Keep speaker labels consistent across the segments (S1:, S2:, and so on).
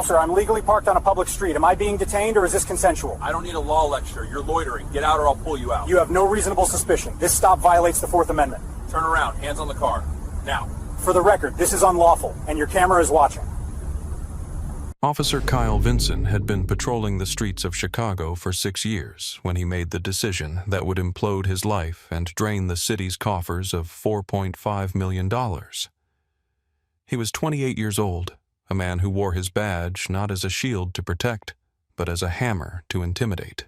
S1: Sir, I'm legally parked on a public street. Am I being detained or is this consensual?
S2: I don't need a law lecture. You're loitering. Get out or I'll pull you out.
S1: You have no reasonable suspicion. This stop violates the Fourth Amendment.
S2: Turn around. Hands on the car. Now.
S1: For the record, this is unlawful, and your camera is watching.
S3: Officer Kyle Vincent had been patrolling the streets of Chicago for 6 years when he made the decision that would implode his life and drain the city's coffers of $4.5 million. He was 28 years old, a man who wore his badge not as a shield to protect, but as a hammer to intimidate.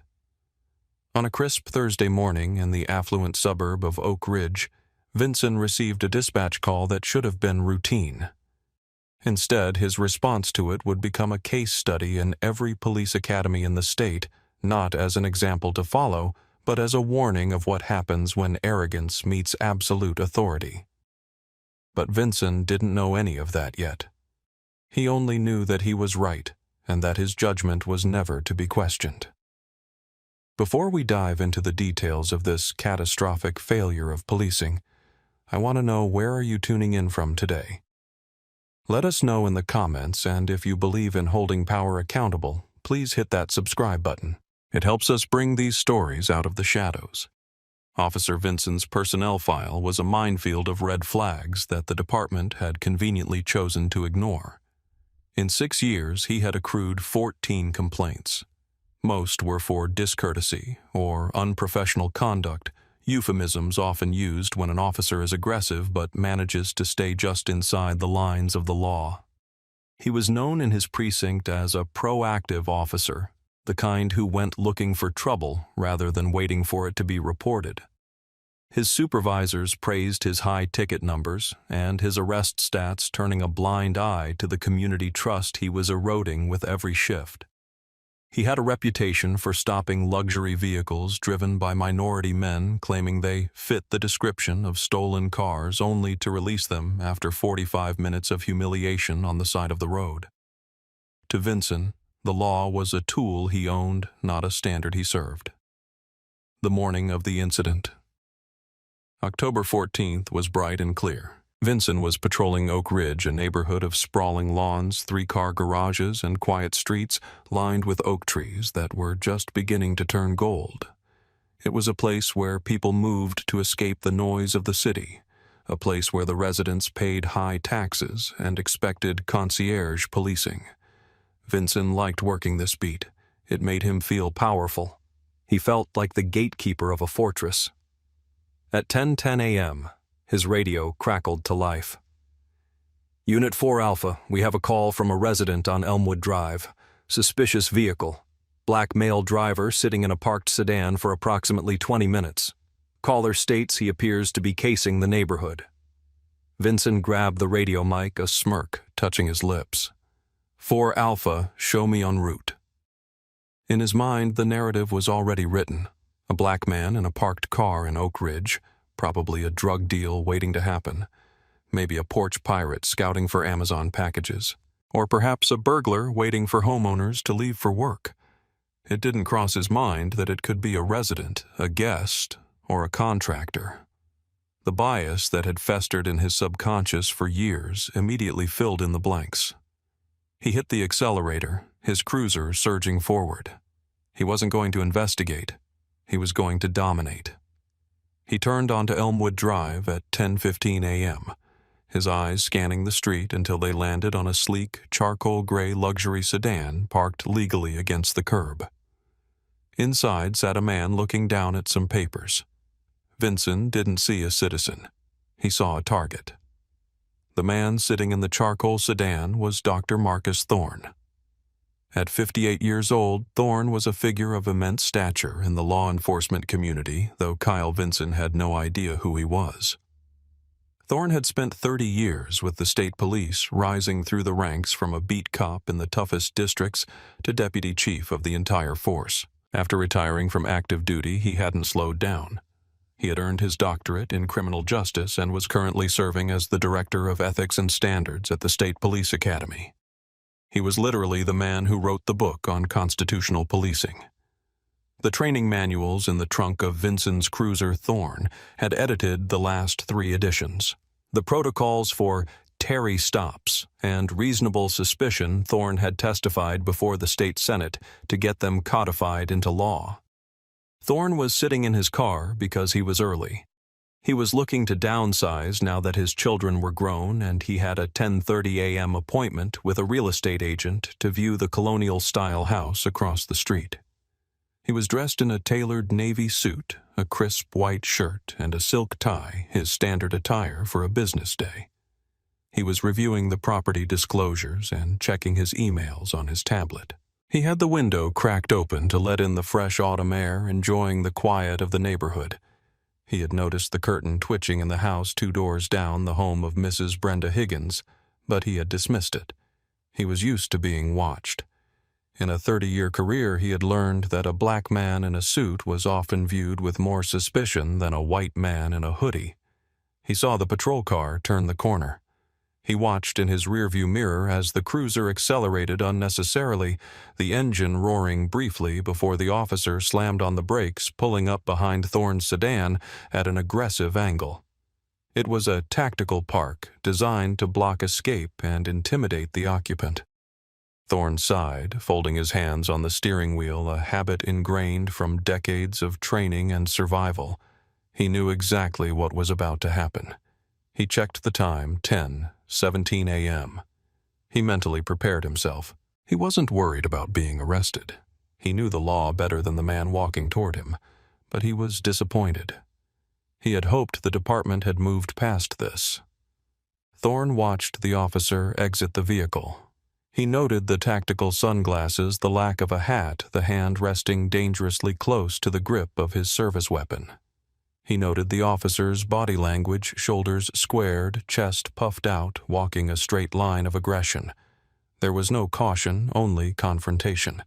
S3: On a crisp Thursday morning in the affluent suburb of Oak Ridge, Vincent received a dispatch call that should have been routine. Instead, his response to it would become a case study in every police academy in the state, not as an example to follow, but as a warning of what happens when arrogance meets absolute authority. But Vincent didn't know any of that yet. He only knew that he was right, and that his judgment was never to be questioned. Before we dive into the details of this catastrophic failure of policing, I want to know, where are you tuning in from today? Let us know in the comments, and if you believe in holding power accountable, please hit that subscribe button. It helps us bring these stories out of the shadows. Officer Vincent's personnel file was a minefield of red flags that the department had conveniently chosen to ignore. In 6 years, he had accrued 14 complaints. Most were for discourtesy or unprofessional conduct, euphemisms often used when an officer is aggressive but manages to stay just inside the lines of the law. He was known in his precinct as a proactive officer, the kind who went looking for trouble rather than waiting for it to be reported. His supervisors praised his high ticket numbers and his arrest stats, turning a blind eye to the community trust he was eroding with every shift. He had a reputation for stopping luxury vehicles driven by minority men claiming they fit the description of stolen cars, only to release them after 45 minutes of humiliation on the side of the road. To Vincent, the law was a tool he owned, not a standard he served. The morning of the incident. October 14th was bright and clear. Vincent was patrolling Oak Ridge, a neighborhood of sprawling lawns, 3-car garages, and quiet streets lined with oak trees that were just beginning to turn gold. It was a place where people moved to escape the noise of the city, a place where the residents paid high taxes and expected concierge policing. Vincent liked working this beat. It made him feel powerful. He felt like the gatekeeper of a fortress. At 10:10 a.m., his radio crackled to life. Unit 4 Alpha, we have a call from a resident on Elmwood Drive. Suspicious vehicle. Black male driver sitting in a parked sedan for approximately 20 minutes. Caller states he appears to be casing the neighborhood. Vincent grabbed the radio mic, a smirk touching his lips. 4 Alpha, show me en route. In his mind, the narrative was already written. A black man in a parked car in Oak Ridge, probably a drug deal waiting to happen, maybe a porch pirate scouting for Amazon packages, or perhaps a burglar waiting for homeowners to leave for work. It didn't cross his mind that it could be a resident, a guest, or a contractor. The bias that had festered in his subconscious for years immediately filled in the blanks. He hit the accelerator, his cruiser surging forward. He wasn't going to investigate. He was going to dominate. He turned onto Elmwood Drive at 10:15 a.m., his eyes scanning the street until they landed on a sleek, charcoal-gray luxury sedan parked legally against the curb. Inside sat a man looking down at some papers. Vincent didn't see a citizen. He saw a target. The man sitting in the charcoal sedan was Dr. Marcus Thorne. At 58 years old, Thorne was a figure of immense stature in the law enforcement community, though Kyle Vincent had no idea who he was. Thorne had spent 30 years with the state police, rising through the ranks from a beat cop in the toughest districts to deputy chief of the entire force. After retiring from active duty, he hadn't slowed down. He had earned his doctorate in criminal justice and was currently serving as the director of ethics and standards at the State Police Academy. He was literally the man who wrote the book on constitutional policing. The training manuals in the trunk of Vincent's cruiser Thorne had edited the last 3 editions. The protocols for Terry stops, and reasonable suspicion Thorne had testified before the state senate to get them codified into law. Thorne was sitting in his car because he was early. He was looking to downsize now that his children were grown, and he had a 10:30 a.m. appointment with a real estate agent to view the colonial-style house across the street. He was dressed in a tailored navy suit, a crisp white shirt, and a silk tie, his standard attire for a business day. He was reviewing the property disclosures and checking his emails on his tablet. He had the window cracked open to let in the fresh autumn air, enjoying the quiet of the neighborhood. He had noticed the curtain twitching in the house 2 doors down, the home of Mrs. Brenda Higgins, but he had dismissed it. He was used to being watched. In a 30-year career, he had learned that a black man in a suit was often viewed with more suspicion than a white man in a hoodie. He saw the patrol car turn the corner. He watched in his rearview mirror as the cruiser accelerated unnecessarily, the engine roaring briefly before the officer slammed on the brakes, pulling up behind Thorne's sedan at an aggressive angle. It was a tactical park designed to block escape and intimidate the occupant. Thorne sighed, folding his hands on the steering wheel, a habit ingrained from decades of training and survival. He knew exactly what was about to happen. He checked the time, 10:17 a.m. He mentally prepared himself. He wasn't worried about being arrested. He knew the law better than the man walking toward him, but he was disappointed. He had hoped the department had moved past this. Thorne watched the officer exit the vehicle. He noted the tactical sunglasses, the lack of a hat, the hand resting dangerously close to the grip of his service weapon. He noted the officer's body language, shoulders squared, chest puffed out, walking a straight line of aggression. There was no caution, only confrontation.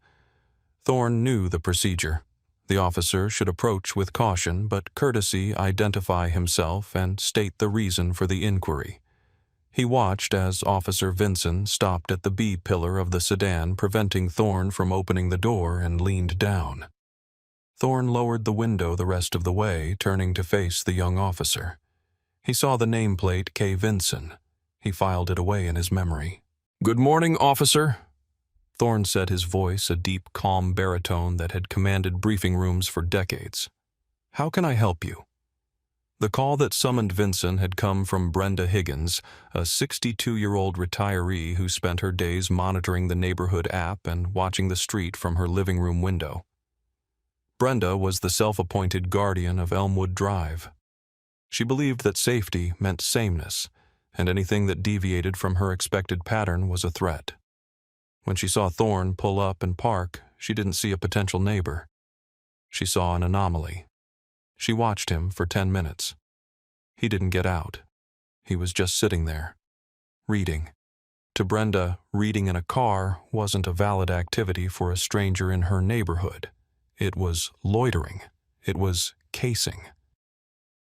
S3: Thorne knew the procedure. The officer should approach with caution, but courtesy, identify himself, and state the reason for the inquiry. He watched as Officer Vincent stopped at the B-pillar of the sedan, preventing Thorne from opening the door, and leaned down. Thorne lowered the window the rest of the way, turning to face the young officer. He saw the nameplate K. Vincent. He filed it away in his memory. "Good morning, officer," Thorne said, his voice a deep, calm baritone that had commanded briefing rooms for decades. "How can I help you?" The call that summoned Vincent had come from Brenda Higgins, a 62-year-old retiree who spent her days monitoring the neighborhood app and watching the street from her living room window. Brenda was the self-appointed guardian of Elmwood Drive. She believed that safety meant sameness, and anything that deviated from her expected pattern was a threat. When she saw Thorne pull up and park, she didn't see a potential neighbor. She saw an anomaly. She watched him for 10 minutes. He didn't get out. He was just sitting there, reading. To Brenda, reading in a car wasn't a valid activity for a stranger in her neighborhood. It was loitering. It was casing.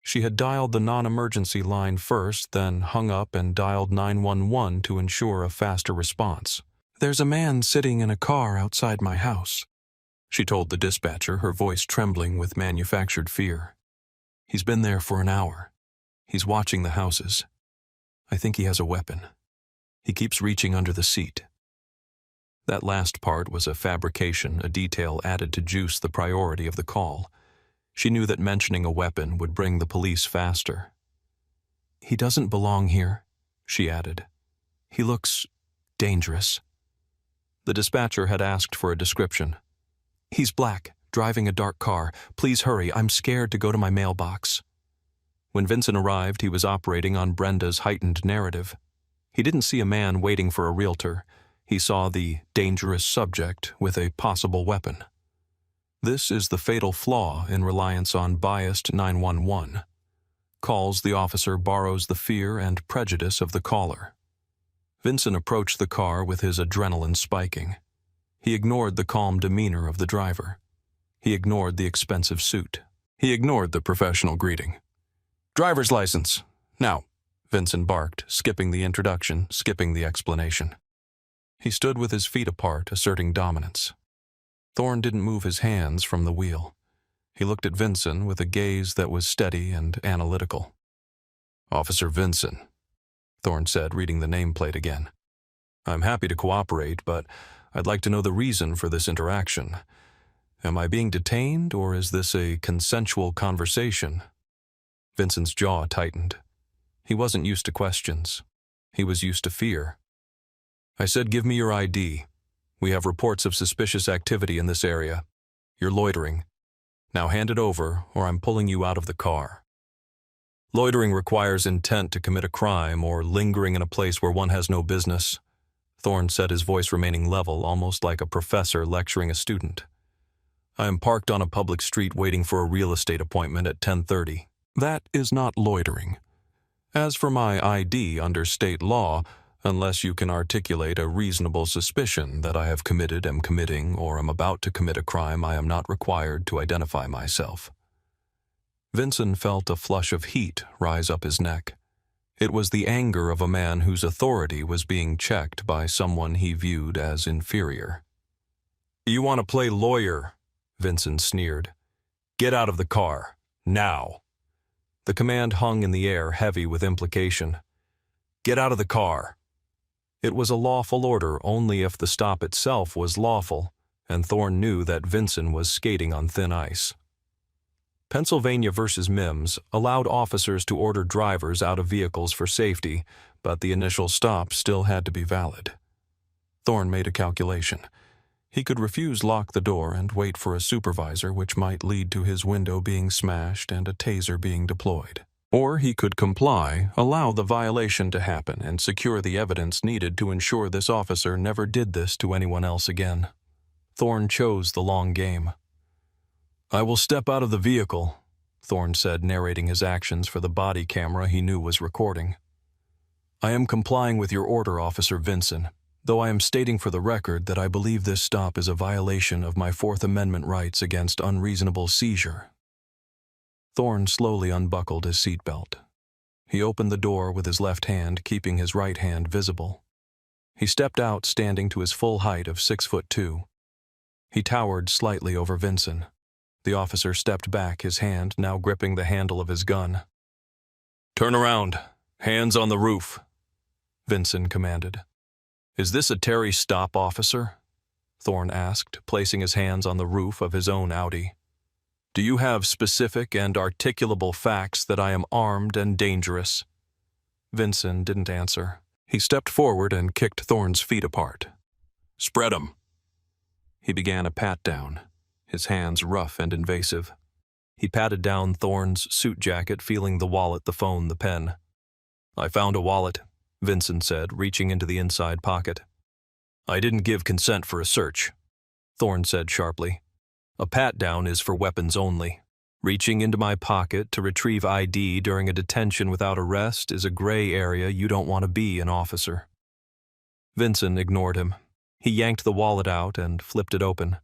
S3: She had dialed the non-emergency line first, then hung up and dialed 911 to ensure a faster response. "There's a man sitting in a car outside my house," she told the dispatcher, her voice trembling with manufactured fear. "He's been there for an hour. He's watching the houses. I think he has a weapon. He keeps reaching under the seat." That last part was a fabrication, a detail added to juice the priority of the call. She knew that mentioning a weapon would bring the police faster. "He doesn't belong here," she added. "He looks dangerous." The dispatcher had asked for a description. "He's black, driving a dark car. Please hurry, I'm scared to go to my mailbox." When Vincent arrived, he was operating on Brenda's heightened narrative. He didn't see a man waiting for a realtor. He saw the dangerous subject with a possible weapon. This is the fatal flaw in reliance on biased 911. Calls the officer borrows the fear and prejudice of the caller. Vincent approached the car with his adrenaline spiking. He ignored the calm demeanor of the driver. He ignored the expensive suit. He ignored the professional greeting. "Driver's license. Now," Vincent barked, skipping the introduction, skipping the explanation. He stood with his feet apart, asserting dominance. Thorne didn't move his hands from the wheel. He looked at Vincent with a gaze that was steady and analytical. "Officer Vincent." Thorne said, reading the nameplate again. I'm happy to cooperate, but I'd like to know the reason for this interaction. Am I being detained, or is this a consensual conversation? Vincent's jaw tightened. He wasn't used to questions. He was used to fear. I said, give me your ID. We have reports of suspicious activity in this area. You're loitering. Now hand it over, or I'm pulling you out of the car. Loitering requires intent to commit a crime or lingering in a place where one has no business. Thorne said, his voice remaining level, almost like a professor lecturing a student. I am parked on a public street waiting for a real estate appointment at 10:30. That is not loitering. As for my ID under state law, unless you can articulate a reasonable suspicion that I have committed, am committing, or am about to commit a crime, I am not required to identify myself. Vincent felt a flush of heat rise up his neck. It was the anger of a man whose authority was being checked by someone he viewed as inferior. You want to play lawyer? Vincent sneered. Get out of the car, now. The command hung in the air, heavy with implication. Get out of the car. It was a lawful order only if the stop itself was lawful, and Thorne knew that Vincent was skating on thin ice. Pennsylvania v. Mims allowed officers to order drivers out of vehicles for safety, but the initial stop still had to be valid. Thorne made a calculation. He could refuse lock the door and wait for a supervisor, which might lead to his window being smashed and a taser being deployed. Or he could comply, allow the violation to happen, and secure the evidence needed to ensure this officer never did this to anyone else again. Thorne chose the long game. I will step out of the vehicle, Thorne said, narrating his actions for the body camera he knew was recording. I am complying with your order, Officer Vincent, though I am stating for the record that I believe this stop is a violation of my Fourth Amendment rights against unreasonable seizure. Thorne slowly unbuckled his seatbelt. He opened the door with his left hand, keeping his right hand visible. He stepped out, standing to his full height of 6'2". He towered slightly over Vincent. The officer stepped back, his hand now gripping the handle of his gun. Turn around. Hands on the roof, Vincent commanded. Is this a Terry stop, officer? Thorne asked, placing his hands on the roof of his own Audi. Do you have specific and articulable facts that I am armed and dangerous? Vincent didn't answer. He stepped forward and kicked Thorne's feet apart. Spread 'em. He began a pat-down, his hands rough and invasive. He patted down Thorne's suit jacket, feeling the wallet, the phone, the pen. I found a wallet, Vincent said, reaching into the inside pocket. I didn't give consent for a search, Thorne said sharply. A pat-down is for weapons only. Reaching into my pocket to retrieve ID during a detention without arrest is a gray area you don't want to be an officer. Vincent ignored him. He yanked the wallet out and flipped it open.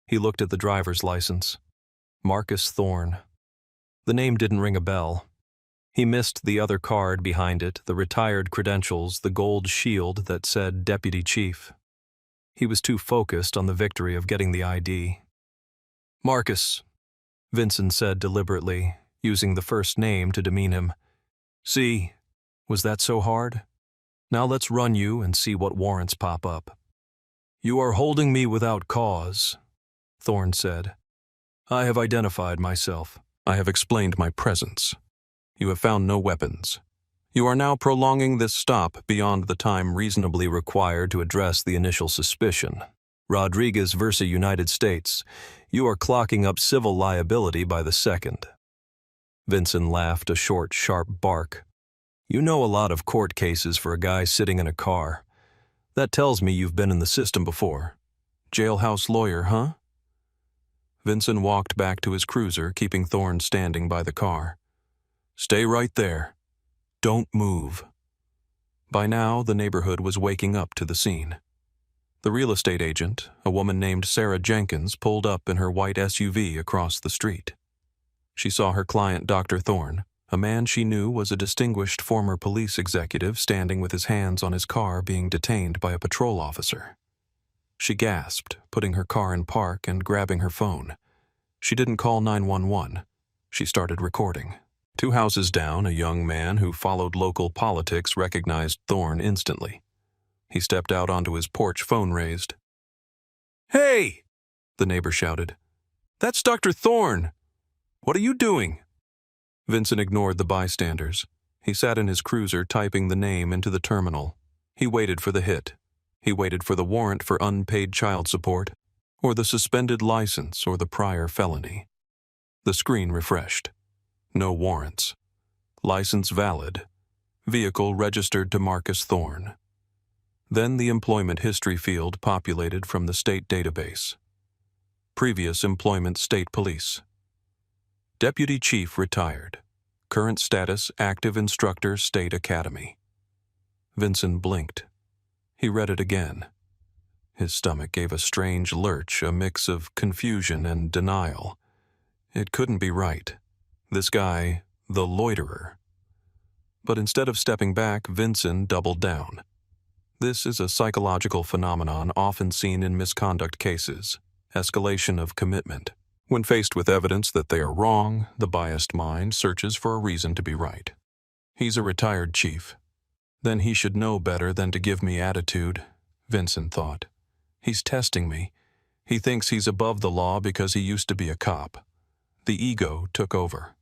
S3: He looked at the driver's license. Marcus Thorne. The name didn't ring a bell. He missed the other card behind it, the retired credentials, the gold shield that said Deputy Chief. He was too focused on the victory of getting the ID. Marcus, Vincent said deliberately, using the first name to demean him. See, was that so hard? Now let's run you and see what warrants pop up. You are holding me without cause, Thorne said. I have identified myself. I have explained my presence. You have found no weapons. You are now prolonging this stop beyond the time reasonably required to address the initial suspicion. Rodriguez versus United States. You are clocking up civil liability by the second. Vincent laughed, a short, sharp bark. You know a lot of court cases for a guy sitting in a car. That tells me you've been in the system before. Jailhouse lawyer, huh? Vincent walked back to his cruiser, keeping Thorne standing by the car. Stay right there. Don't move. By now, the neighborhood was waking up to the scene. The real estate agent, a woman named Sarah Jenkins, pulled up in her white SUV across the street. She saw her client, Dr. Thorne, a man she knew was a distinguished former police executive, standing with his hands on his car being detained by a patrol officer. She gasped, putting her car in park and grabbing her phone. She didn't call 911. She started recording. 2 houses down, a young man who followed local politics recognized Thorne instantly. He stepped out onto his porch, phone raised. "Hey!" the neighbor shouted. "That's Dr. Thorne! What are you doing?" Vincent ignored the bystanders. He sat in his cruiser typing the name into the terminal. He waited for the hit. He waited for the warrant for unpaid child support, or the suspended license, or the prior felony. The screen refreshed. No warrants. License valid. Vehicle registered to Marcus Thorne. Then the employment history field populated from the state database. Previous employment: state police. Deputy Chief retired. Current status: active instructor, State Academy. Vincent blinked. He read it again. His stomach gave a strange lurch, a mix of confusion and denial. It couldn't be right. This guy, the loiterer. But instead of stepping back, Vincent doubled down. This is a psychological phenomenon often seen in misconduct cases: escalation of commitment. When faced with evidence that they are wrong, the biased mind searches for a reason to be right. He's a retired chief. Then he should know better than to give me attitude, Vincent thought. He's testing me. He thinks he's above the law because he used to be a cop. The ego took over.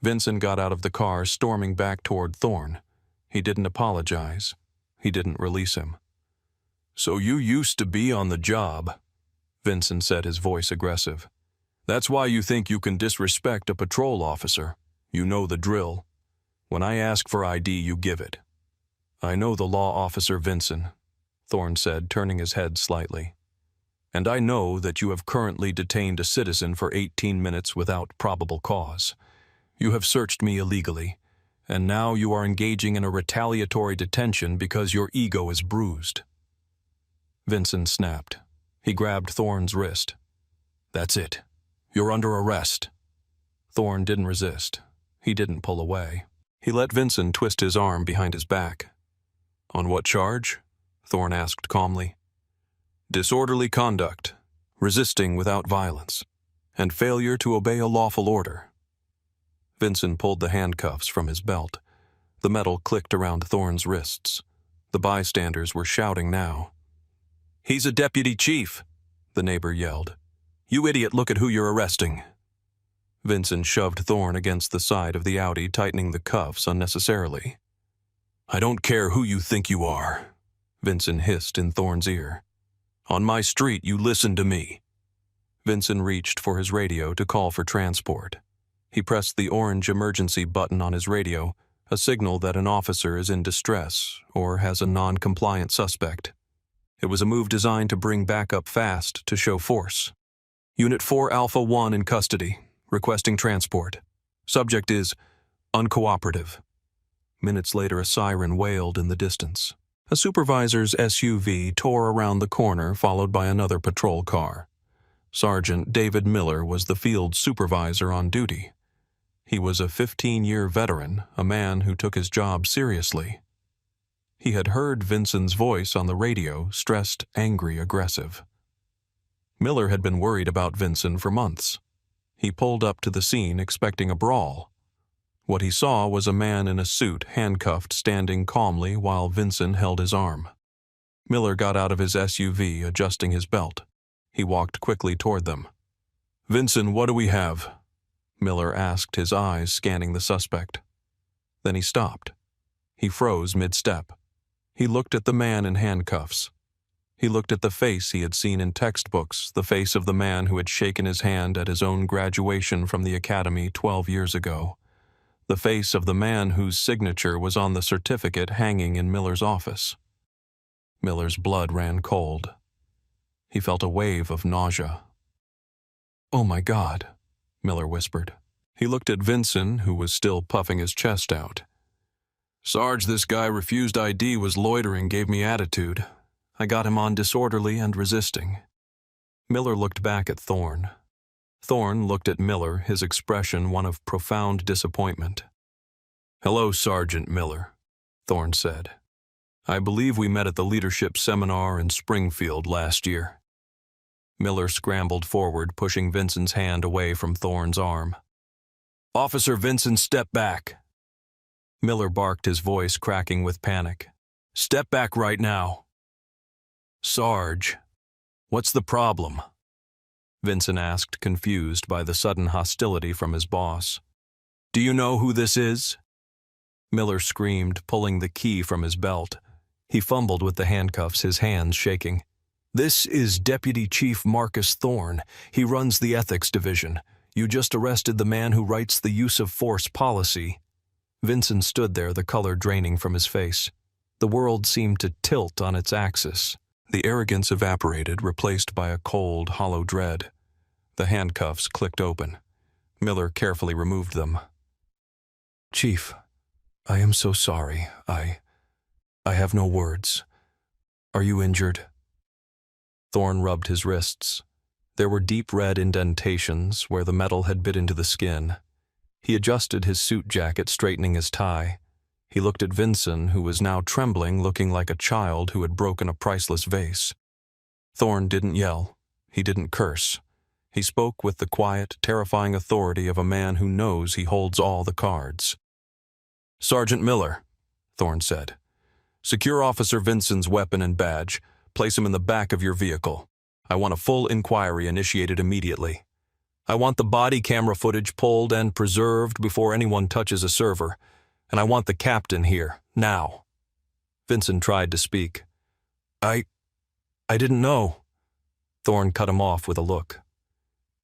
S3: Vincent got out of the car, storming back toward Thorne. He didn't apologize. He didn't release him. "So you used to be on the job," Vincent said, his voice aggressive. "That's why you think you can disrespect a patrol officer. You know the drill. When I ask for ID, you give it." "I know the law, Officer Vincent," Thorne said, turning his head slightly. "And I know that you have currently detained a citizen for 18 minutes without probable cause. You have searched me illegally, and now you are engaging in a retaliatory detention because your ego is bruised." Vincent snapped. He grabbed Thorne's wrist. "That's it. You're under arrest." Thorne didn't resist. He didn't pull away. He let Vincent twist his arm behind his back. "On what charge?" Thorne asked calmly. "Disorderly conduct, resisting without violence, and failure to obey a lawful order." Vincent pulled the handcuffs from his belt. The metal clicked around Thorne's wrists. The bystanders were shouting now. "He's a deputy chief," the neighbor yelled. "You idiot, look at who you're arresting." Vincent shoved Thorne against the side of the Audi, tightening the cuffs unnecessarily. "I don't care who you think you are," Vincent hissed in Thorne's ear. "On my street, you listen to me." Vincent reached for his radio to call for transport. He pressed the orange emergency button on his radio, a signal that an officer is in distress or has a non-compliant suspect. It was a move designed to bring backup fast, to show force. "Unit 4 Alpha 1 in custody, requesting transport. Subject is uncooperative." Minutes later, a siren wailed in the distance. A supervisor's SUV tore around the corner, followed by another patrol car. Sergeant David Miller was the field supervisor on duty. He was a 15-year veteran, a man who took his job seriously. He had heard Vincent's voice on the radio, stressed, angry, aggressive. Miller had been worried about Vincent for months. He pulled up to the scene expecting a brawl. What he saw was a man in a suit, handcuffed, standing calmly while Vincent held his arm. Miller got out of his SUV, adjusting his belt. He walked quickly toward them. "Vincent, what do we have?" Miller asked, his eyes scanning the suspect. Then he stopped. He froze mid-step. He looked at the man in handcuffs. He looked at the face he had seen in textbooks, the face of the man who had shaken his hand at his own graduation from the academy 12 years ago. The face of the man whose signature was on the certificate hanging in Miller's office. Miller's blood ran cold. He felt a wave of nausea. "Oh my God," Miller whispered. He looked at Vincent, who was still puffing his chest out. "Sarge, this guy refused ID, was loitering, gave me attitude. I got him on disorderly and resisting." Miller looked back at Thorne. Thorne looked at Miller, his expression one of profound disappointment. "Hello, Sergeant Miller," Thorne said. "I believe we met at the leadership seminar in Springfield last year." Miller scrambled forward, pushing Vincent's hand away from Thorne's arm. Officer Vincent, step back. Miller barked, his voice cracking with panic. Step back right now. Sarge, what's the problem? Vincent asked, confused by the sudden hostility from his boss. Do you know who this is? Miller screamed, pulling the key from his belt. He fumbled with the handcuffs, his hands shaking. This is Deputy Chief Marcus Thorne. He runs the ethics division. You just arrested the man who writes the use of force policy. Vincent stood there, the color draining from his face. The world seemed to tilt on its axis. The arrogance evaporated, replaced by a cold, hollow dread. The handcuffs clicked open. Miller carefully removed them. Chief, I am so sorry. I have no words. Are you injured? Thorne rubbed his wrists. There were deep red indentations where the metal had bit into the skin. He adjusted his suit jacket, straightening his tie. He looked at Vincent, who was now trembling, looking like a child who had broken a priceless vase. Thorne didn't yell. He didn't curse. He spoke with the quiet, terrifying authority of a man who knows he holds all the cards. Sergeant Miller, Thorne said. Secure Officer Vincent's weapon and badge. Place him in the back of your vehicle. I want a full inquiry initiated immediately. I want the body camera footage pulled and preserved before anyone touches a server. And I want the captain here, now. Vincent tried to speak. I didn't know. Thorne cut him off with a look.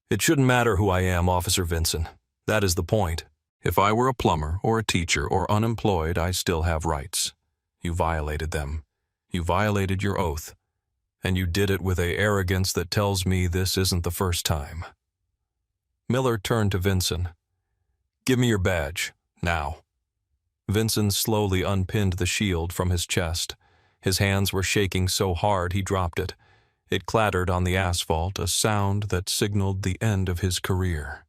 S3: It shouldn't matter who I am, Officer Vincent. That is the point. If I were a plumber or a teacher or unemployed, I still have rights. You violated them. You violated your oath. And you did it with an arrogance that tells me this isn't the first time. Miller turned to Vincent. Give me your badge, now. Vincent slowly unpinned the shield from his chest. His hands were shaking so hard he dropped it. It clattered on the asphalt, a sound that signaled the end of his career.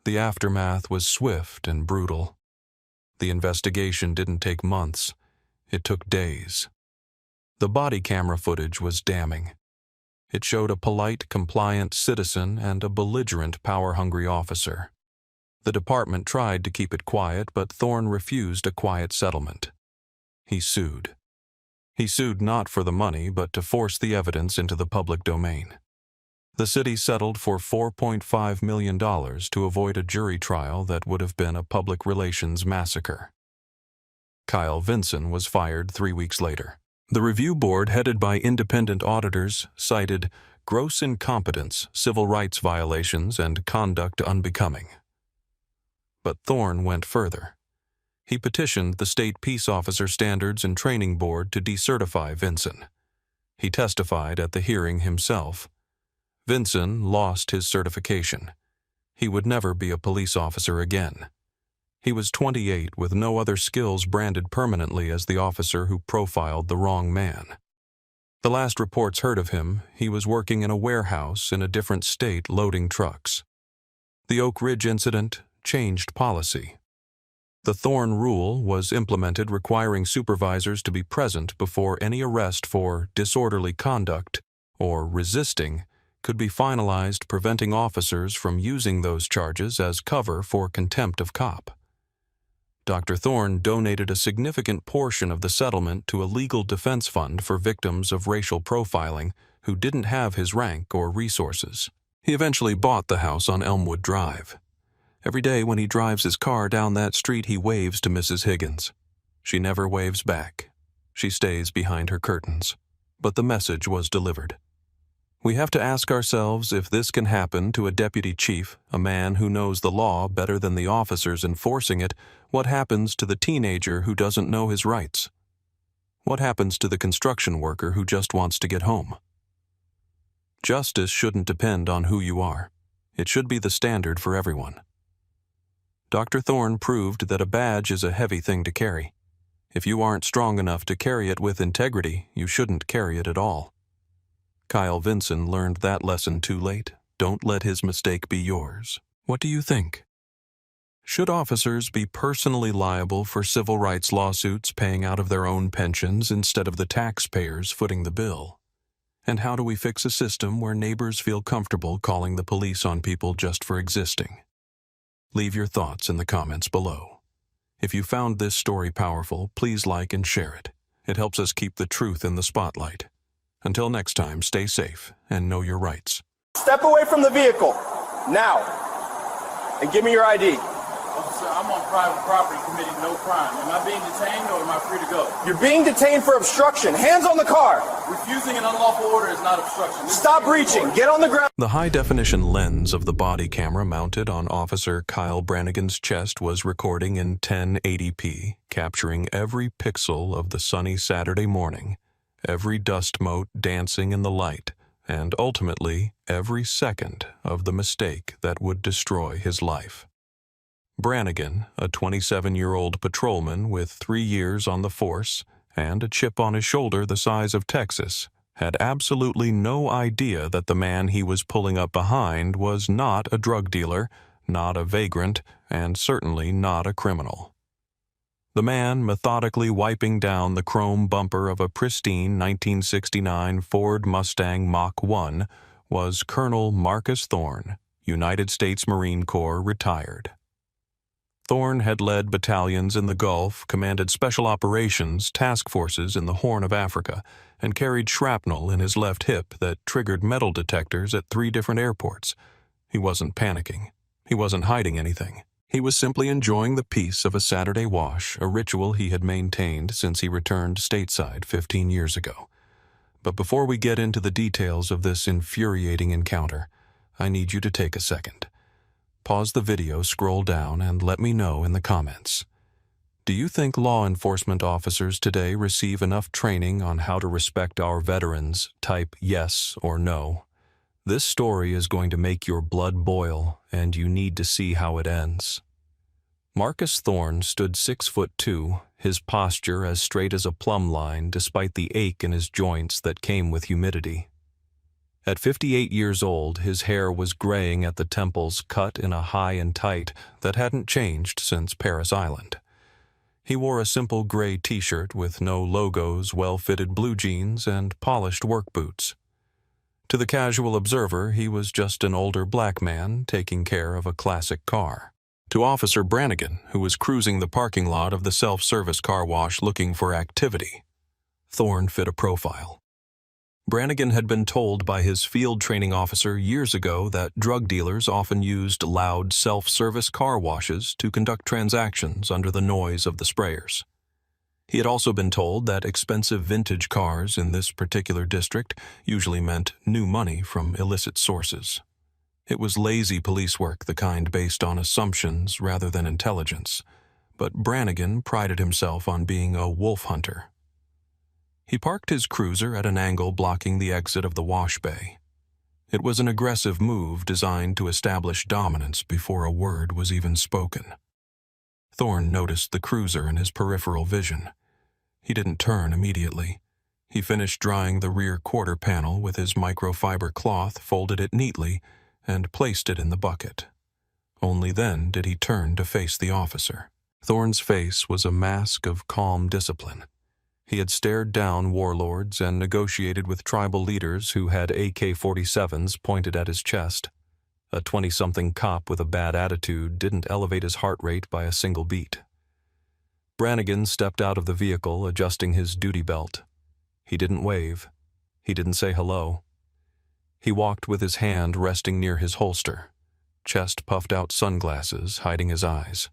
S3: The aftermath was swift and brutal. The investigation didn't take months. It took days. The body camera footage was damning. It showed a polite, compliant citizen and a belligerent, power-hungry officer. The department tried to keep it quiet, but Thorne refused a quiet settlement. He sued. He sued not for the money, but to force the evidence into the public domain. The city settled for $4.5 million to avoid a jury trial that would have been a public relations massacre. Kyle Vincent was fired 3 weeks later. The review board, headed by independent auditors, cited gross incompetence, civil rights violations, and conduct unbecoming. But Thorne went further. He petitioned the State Peace Officer Standards and Training Board to decertify Vincent. He testified at the hearing himself. Vincent lost his certification. He would never be a police officer again. He was 28 with no other skills branded permanently as the officer who profiled the wrong man. The last reports heard of him, he was working in a warehouse in a different state loading trucks. The Oak Ridge incident changed policy. The Thorne rule was implemented requiring supervisors to be present before any arrest for disorderly conduct or resisting could be finalized, preventing officers from using those charges as cover for contempt of cop. Dr. Thorne donated a significant portion of the settlement to a legal defense fund for victims of racial profiling who didn't have his rank or resources. He eventually bought the house on Elmwood Drive. Every day when he drives his car down that street, he waves to Mrs. Higgins. She never waves back. She stays behind her curtains. But the message was delivered. We have to ask ourselves if this can happen to a deputy chief, a man who knows the law better than the officers enforcing it. What happens to the teenager who doesn't know his rights? What happens to the construction worker who just wants to get home? Justice shouldn't depend on who you are. It should be the standard for everyone. Dr. Thorne proved that a badge is a heavy thing to carry. If you aren't strong enough to carry it with integrity, you shouldn't carry it at all. Kyle Vincent learned that lesson too late. Don't let his mistake be yours. What do you think? Should officers be personally liable for civil rights lawsuits paying out of their own pensions instead of the taxpayers footing the bill? And how do we fix a system where neighbors feel comfortable calling the police on people just for existing? Leave your thoughts in the comments below. If you found this story powerful, please like and share it. It helps us keep the truth in the spotlight. Until next time, stay safe and know your rights.
S4: Step away from the vehicle, now, and give me your ID.
S5: Officer, I'm on private property committing no crime. Am I being detained or am I free to go?
S4: You're being detained for obstruction. Hands on the car.
S5: Refusing an unlawful order is not obstruction.
S4: Stop reaching. Get on the ground.
S3: The high-definition lens of the body camera mounted on Officer Kyle Brannigan's chest was recording in 1080p, capturing every pixel of the sunny Saturday morning, every dust mote dancing in the light, and ultimately every second of the mistake that would destroy his life. Brannigan, a 27-year-old patrolman with 3 years on the force and a chip on his shoulder the size of Texas, had absolutely no idea that the man he was pulling up behind was not a drug dealer, not a vagrant, and certainly not a criminal. The man methodically wiping down the chrome bumper of a pristine 1969 Ford Mustang Mach 1 was Colonel Marcus Thorne, United States Marine Corps, retired. Thorne had led battalions in the Gulf, commanded special operations task forces in the Horn of Africa, and carried shrapnel in his left hip that triggered metal detectors at 3 different airports. He wasn't panicking. He wasn't hiding anything. He was simply enjoying the peace of a Saturday wash, a ritual he had maintained since he returned stateside 15 years ago. But before we get into the details of this infuriating encounter, I need you to take a second. Pause the video, scroll down, and let me know in the comments. Do you think law enforcement officers today receive enough training on how to respect our veterans? Type yes or no. This story is going to make your blood boil, and you need to see how it ends. Marcus Thorne stood 6'2", his posture as straight as a plumb line despite the ache in his joints that came with humidity. At 58 years old, his hair was graying at the temples, cut in a high and tight that hadn't changed since Paris Island. He wore a simple gray t-shirt with no logos, well-fitted blue jeans, and polished work boots. To the casual observer, he was just an older black man taking care of a classic car. To Officer Brannigan, who was cruising the parking lot of the self-service car wash looking for activity, Thorne fit a profile. Brannigan had been told by his field training officer years ago that drug dealers often used loud self-service car washes to conduct transactions under the noise of the sprayers. He had also been told that expensive vintage cars in this particular district usually meant new money from illicit sources. It was lazy police work, the kind based on assumptions rather than intelligence, but Brannigan prided himself on being a wolf hunter. He parked his cruiser at an angle blocking the exit of the wash bay. It was an aggressive move designed to establish dominance before a word was even spoken. Thorne noticed the cruiser in his peripheral vision. He didn't turn immediately. He finished drying the rear quarter panel with his microfiber cloth, folded it neatly, and placed it in the bucket. Only then did he turn to face the officer. Thorne's face was a mask of calm discipline. He had stared down warlords and negotiated with tribal leaders who had AK-47s pointed at his chest. A 20-something cop with a bad attitude didn't elevate his heart rate by a single beat. Brannigan stepped out of the vehicle, adjusting his duty belt. He didn't wave. He didn't say hello. He walked with his hand resting near his holster, chest-puffed-out sunglasses hiding his eyes.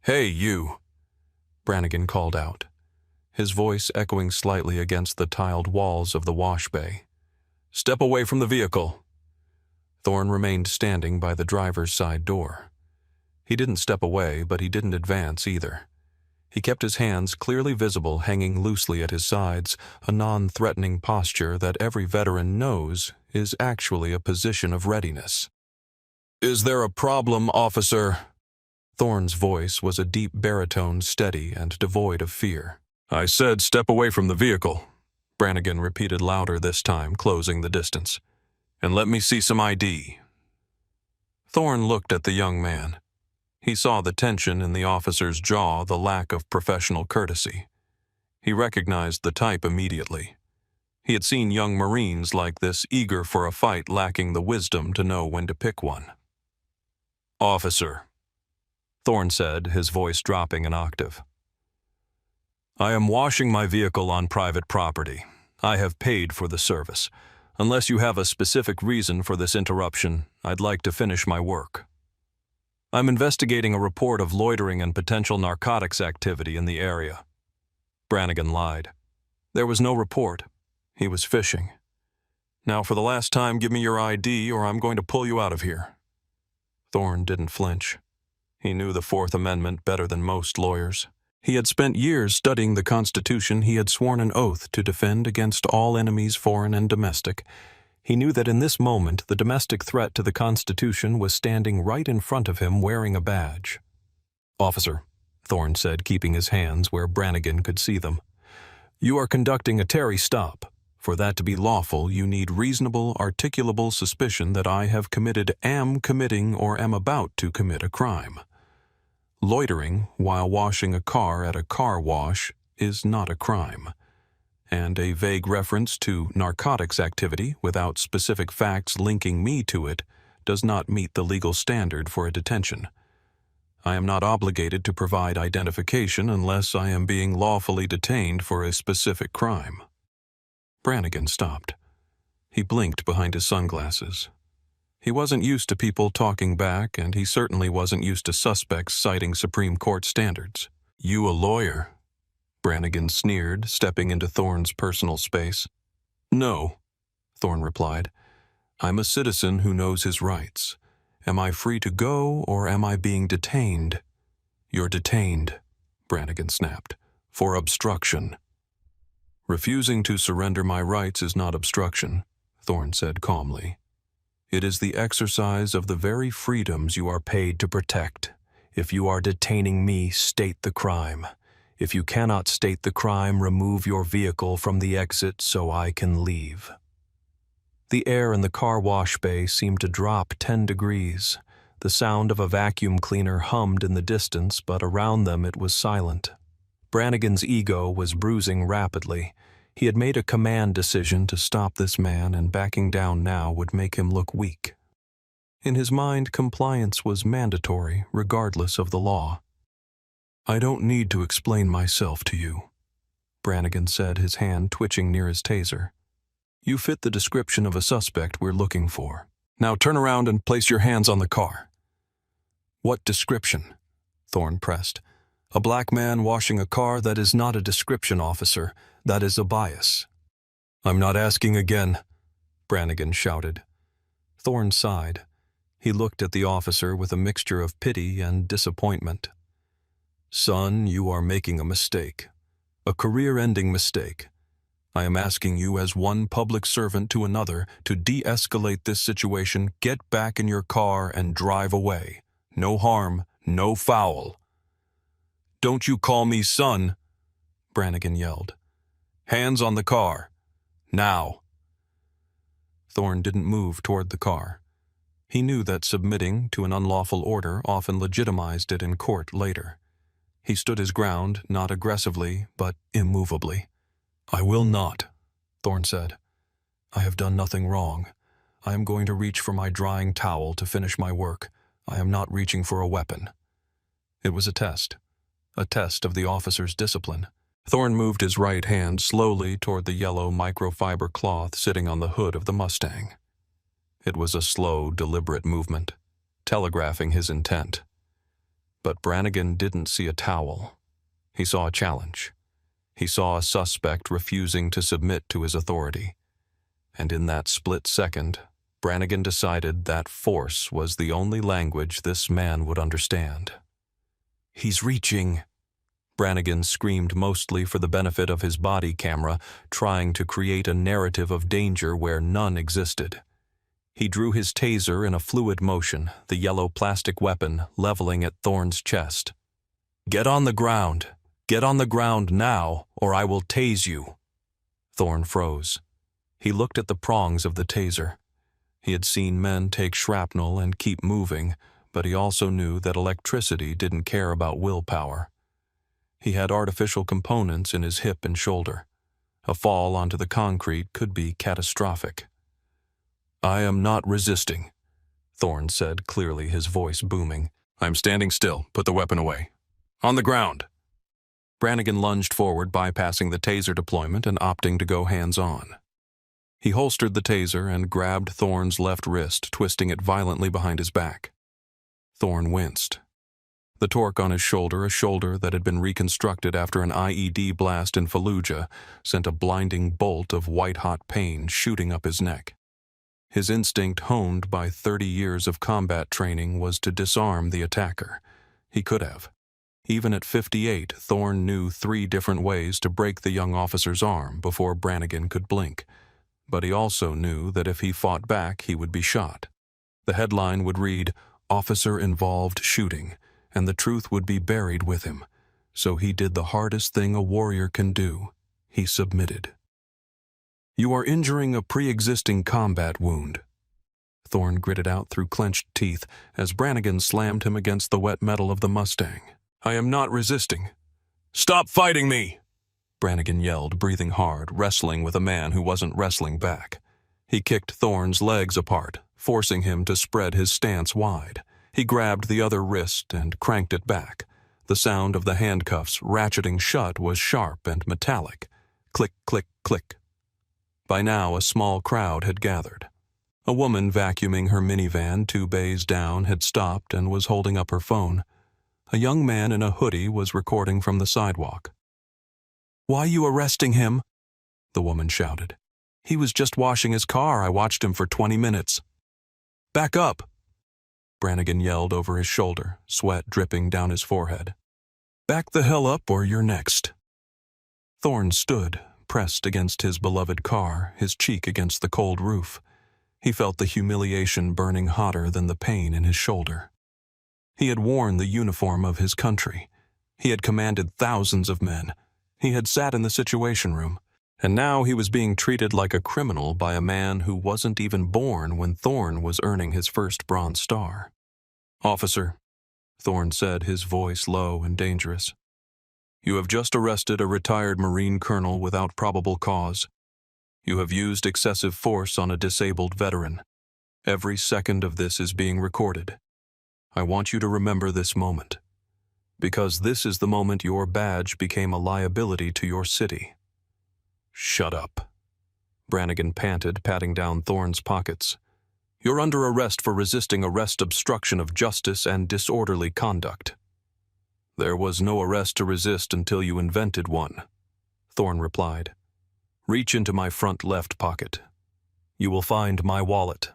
S3: "Hey, you!" Brannigan called out, his voice echoing slightly against the tiled walls of the wash bay. "Step away from the vehicle." Thorne remained standing by the driver's side door. He didn't step away, but he didn't advance either. He kept his hands clearly visible, hanging loosely at his sides, a non-threatening posture that every veteran knows is actually a position of readiness. "Is there a problem, officer?" Thorne's voice was a deep baritone, steady and devoid of fear. "I said step away from the vehicle," Brannigan repeated louder this time, closing the distance. "And let me see some ID." Thorne looked at the young man. He saw the tension in the officer's jaw, the lack of professional courtesy. He recognized the type immediately. He had seen young Marines like this, eager for a fight, lacking the wisdom to know when to pick one. Officer, Thorne said, his voice dropping an octave. I am washing my vehicle on private property. I have paid for the service. Unless you have a specific reason for this interruption, I'd like to finish my work. I'm investigating a report of loitering and potential narcotics activity in the area. Brannigan lied. There was no report. He was fishing. Now, for the last time, give me your ID or I'm going to pull you out of here. Thorne didn't flinch. He knew the Fourth Amendment better than most lawyers. He had spent years studying the Constitution. He had sworn an oath to defend against all enemies, foreign and domestic. He knew that in this moment, the domestic threat to the Constitution was standing right in front of him wearing a badge. Officer, Thorne said, keeping his hands where Brannigan could see them. You are conducting a Terry stop. For that to be lawful, you need reasonable, articulable suspicion that I have committed, am committing, or am about to commit a crime. Loitering while washing a car at a car wash is not a crime, and a vague reference to narcotics activity without specific facts linking me to it does not meet the legal standard for a detention. I am not obligated to provide identification unless I am being lawfully detained for a specific crime. Brannigan stopped. He blinked behind his sunglasses. He wasn't used to people talking back, and he certainly wasn't used to suspects citing Supreme Court standards. You a lawyer? Brannigan sneered, stepping into Thorne's personal space. No, Thorne replied. I'm a citizen who knows his rights. Am I free to go, or am I being detained? You're detained, Brannigan snapped, for obstruction. Refusing to surrender my rights is not obstruction, Thorne said calmly. It is the exercise of the very freedoms you are paid to protect. If you are detaining me, state the crime. If you cannot state the crime, remove your vehicle from the exit so I can leave. The air in the car wash bay seemed to drop 10 degrees. The sound of a vacuum cleaner hummed in the distance, but around them it was silent. Brannigan's ego was bruising rapidly. He had made a command decision to stop this man, and backing down now would make him look weak. In his mind, compliance was mandatory, regardless of the law. I don't need to explain myself to you, Brannigan said, his hand twitching near his taser. You fit the description of a suspect we're looking for. Now turn around and place your hands on the car. What description? Thorne pressed. A black man washing a car, that is not a description, officer. That is a bias. I'm not asking again, Brannigan shouted. Thorne sighed. He looked at the officer with a mixture of pity and disappointment. Son, you are making a mistake. A career-ending mistake. I am asking you as one public servant to another to de-escalate this situation, get back in your car and drive away. No harm, no foul. Don't you call me son, Brannigan yelled. Hands on the car. Now. Thorne didn't move toward the car. He knew that submitting to an unlawful order often legitimized it in court later. He stood his ground, not aggressively, but immovably. I will not, Thorne said. I have done nothing wrong. I am going to reach for my drying towel to finish my work. I am not reaching for a weapon. It was a test of the officer's discipline. Thorne moved his right hand slowly toward the yellow microfiber cloth sitting on the hood of the Mustang. It was a slow, deliberate movement, telegraphing his intent. But Brannigan didn't see a towel. He saw a challenge. He saw a suspect refusing to submit to his authority. And in that split second, Brannigan decided that force was the only language this man would understand. He's reaching, Brannigan screamed, mostly for the benefit of his body camera, trying to create a narrative of danger where none existed. He drew his taser in a fluid motion, the yellow plastic weapon leveling at Thorne's chest. Get on the ground. Get on the ground now, or I will tase you. Thorne froze. He looked at the prongs of the taser. He had seen men take shrapnel and keep moving, but he also knew that electricity didn't care about willpower. He had artificial components in his hip and shoulder. A fall onto the concrete could be catastrophic. I am not resisting, Thorne said clearly, his voice booming. "I'm standing still. Put the weapon away. On the ground." Brannigan lunged forward, bypassing the taser deployment and opting to go hands-on. He holstered the taser and grabbed Thorne's left wrist, twisting it violently behind his back. Thorne winced. The torque on his shoulder, a shoulder that had been reconstructed after an IED blast in Fallujah, sent a blinding bolt of white-hot pain shooting up his neck. His instinct, honed by 30 years of combat training, was to disarm the attacker. He could have. Even at 58, Thorne knew 3 different ways to break the young officer's arm before Brannigan could blink. But he also knew that if he fought back, he would be shot. The headline would read, "Officer-involved shooting," and the truth would be buried with him. So he did the hardest thing a warrior can do. He submitted. "You are injuring a pre-existing combat wound." Thorne gritted out through clenched teeth as Brannigan slammed him against the wet metal of the Mustang. "I am not resisting." "Stop fighting me!" Brannigan yelled, breathing hard, wrestling with a man who wasn't wrestling back. He kicked Thorne's legs apart, forcing him to spread his stance wide. He grabbed the other wrist and cranked it back. The sound of the handcuffs ratcheting shut was sharp and metallic. Click, click, click. By now, a small crowd had gathered. A woman vacuuming her minivan 2 bays down had stopped and was holding up her phone. A young man in a hoodie was recording from the sidewalk. "Why you arresting him?" the woman shouted. "He was just washing his car. I watched him for 20 minutes. "Back up!" Brannigan yelled over his shoulder, sweat dripping down his forehead. "Back the hell up or you're next." Thorne stood, pressed against his beloved car, his cheek against the cold roof. He felt the humiliation burning hotter than the pain in his shoulder. He had worn the uniform of his country. He had commanded thousands of men. He had sat in the Situation Room. And now he was being treated like a criminal by a man who wasn't even born when Thorne was earning his first Bronze Star. "Officer," Thorne said, his voice low and dangerous, "you have just arrested a retired Marine colonel without probable cause. You have used excessive force on a disabled veteran. Every second of this is being recorded. I want you to remember this moment, because this is the moment your badge became a liability to your city." "Shut up," Brannigan panted, patting down Thorne's pockets. "You're under arrest for resisting arrest, obstruction of justice, and disorderly conduct." "There was no arrest to resist until you invented one," Thorne replied. "Reach into my front left pocket. You will find my wallet.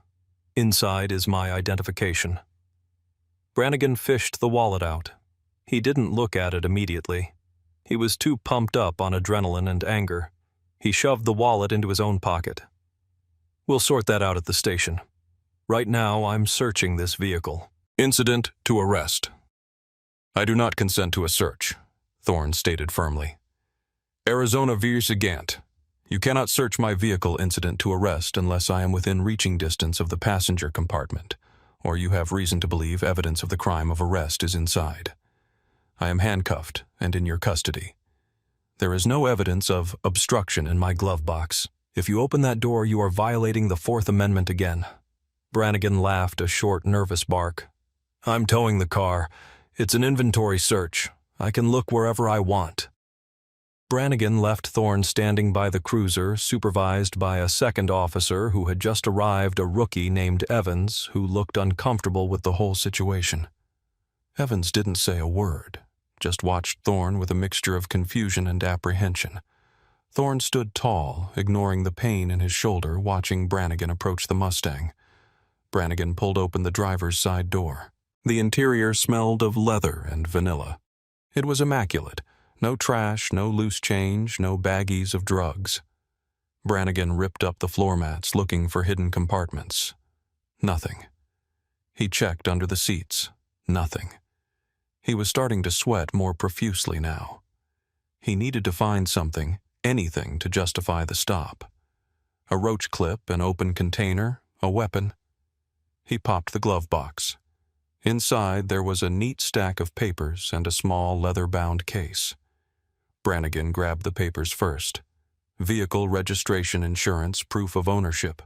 S3: Inside is my identification." Brannigan fished the wallet out. He didn't look at it immediately. He was too pumped up on adrenaline and anger. He shoved the wallet into his own pocket. "We'll sort that out at the station. Right now, I'm searching this vehicle." "Incident to arrest." "I do not consent to a search," Thorne stated firmly. "Arizona v. Gant. You cannot search my vehicle incident to arrest unless I am within reaching distance of the passenger compartment, or you have reason to believe evidence of the crime of arrest is inside. I am handcuffed and in your custody. There is no evidence of obstruction in my glove box. If you open that door, you are violating the Fourth Amendment again." Brannigan laughed a short, nervous bark. "I'm towing the car. It's an inventory search. I can look wherever I want." Brannigan left Thorne standing by the cruiser, supervised by a second officer who had just arrived, a rookie named Evans, who looked uncomfortable with the whole situation. Evans didn't say a word, just watched Thorne with a mixture of confusion and apprehension. Thorne stood tall, ignoring the pain in his shoulder, watching Brannigan approach the Mustang. Brannigan pulled open the driver's side door. The interior smelled of leather and vanilla. It was immaculate. No trash, no loose change, no baggies of drugs. Brannigan ripped up the floor mats, looking for hidden compartments. Nothing. He checked under the seats. Nothing. He was starting to sweat more profusely now. He needed to find something, anything, to justify the stop. A roach clip, an open container, a weapon. He popped the glove box. Inside, there was a neat stack of papers and a small leather-bound case. Brannigan grabbed the papers first. Vehicle registration, insurance, proof of ownership.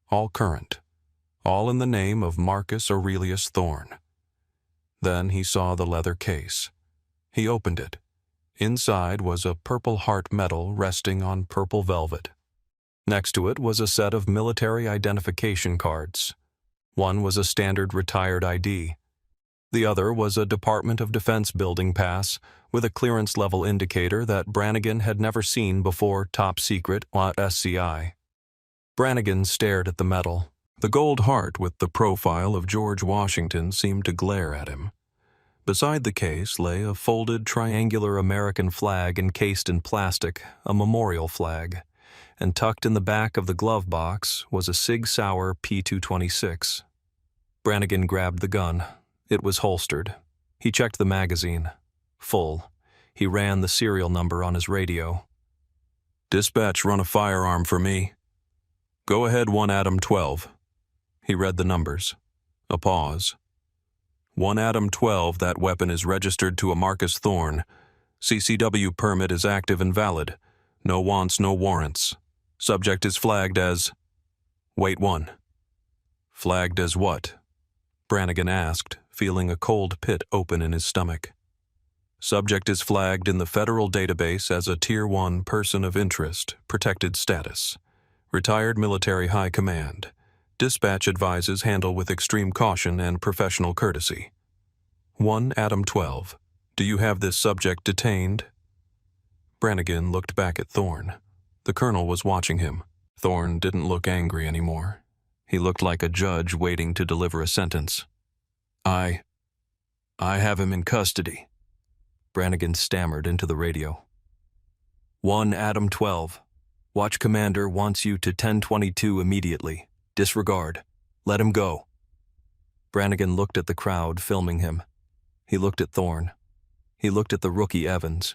S3: All current. all in the name of Marcus Aurelius Thorne. Then he saw the leather case. He opened it. Inside was a Purple Heart medal resting on purple velvet. Next to it was a set of military identification cards. One was a standard retired ID. The other was a Department of Defense building pass with a clearance level indicator that Brannigan had never seen before top secret at SCI. Brannigan stared at the medal. The gold heart with the profile of George Washington seemed to glare at him. Beside the case lay a folded triangular American flag encased in plastic, a memorial flag, and tucked in the back of the glove box was a Sig Sauer P226. Brannigan grabbed the gun. It was holstered. He checked the magazine. Full. He ran the serial number on his radio. "Dispatch, run a firearm for me. Go ahead, 1 Adam 12. He read the numbers. A pause. 1 Adam 12, that weapon is registered to a Marcus Thorne. CCW permit is active and valid. No wants, no warrants. Subject is flagged as... Wait 1. Flagged as what? Brannigan asked, feeling a cold pit open in his stomach. Subject is flagged in the federal database as a Tier 1 person of interest, protected status. Retired military high command. Dispatch advises handle with extreme caution and professional courtesy. 1 Adam 12. Do you have this subject detained? Brannigan looked back at Thorne. The colonel was watching him. Thorne didn't look angry anymore. He looked like a judge waiting to deliver a sentence. I have him in custody. Brannigan stammered into the radio. 1 Adam 12. Watch commander wants you to 1022 immediately. Disregard. Let him go. Brannigan looked at the crowd filming him. He looked at Thorne. He looked at the rookie Evans.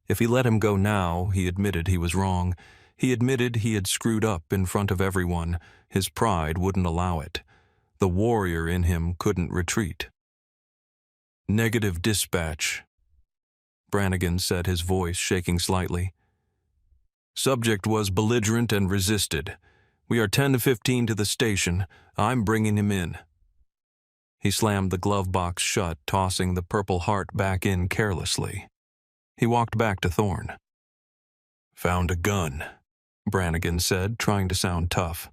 S3: If he let him go now, he admitted he was wrong. He admitted he had screwed up in front of everyone. His pride wouldn't allow it. The warrior in him couldn't retreat. Negative dispatch. Brannigan said, his voice shaking slightly. Subject was belligerent and resisted. We are 10-15 to the station. I'm bringing him in. He slammed the glove box shut, tossing the Purple Heart back in carelessly. He walked back to Thorne. Found a gun, Brannigan said, trying to sound tough.